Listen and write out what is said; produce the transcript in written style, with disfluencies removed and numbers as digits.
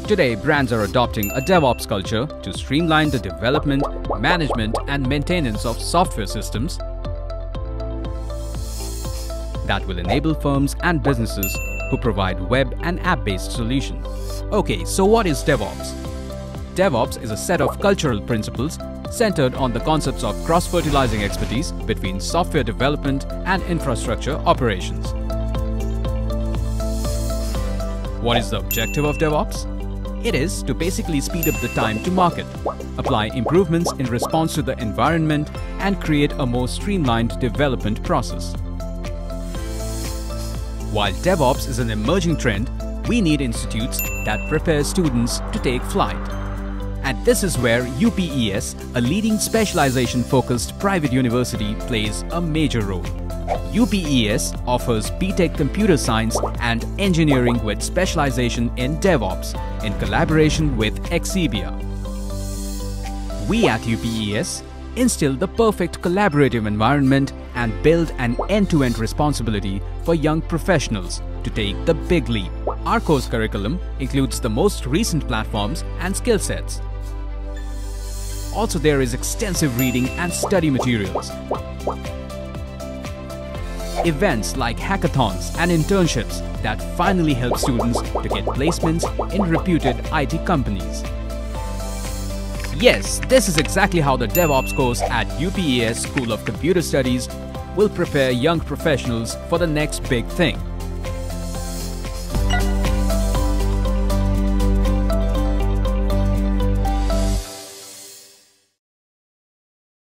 Today, brands are adopting a DevOps culture to streamline the development, management, and maintenance of software systems that will enable firms and businesses who provide web and app-based solutions. Okay, so what is DevOps? DevOps is a set of cultural principles centered on the concepts of cross-fertilizing expertise between software development and infrastructure operations. What is the objective of DevOps? It is to basically speed up the time to market, apply improvements in response to the environment, and create a more streamlined development process. While DevOps is an emerging trend, we need institutes that prepare students to take flight. And this is where UPES, a leading specialization-focused private university, plays a major role. UPES offers B.Tech Computer Science and Engineering with specialization in DevOps in collaboration with Exebia. We at UPES instill the perfect collaborative environment and build an end-to-end responsibility for young professionals to take the big leap. Our course curriculum includes the most recent platforms and skill sets. Also, there is extensive reading and study materials. Events like hackathons and internships that finally help students to get placements in reputed IT companies. Yes, this is exactly how the DevOps course at UPES School of Computer Studies will prepare young professionals for the next big thing.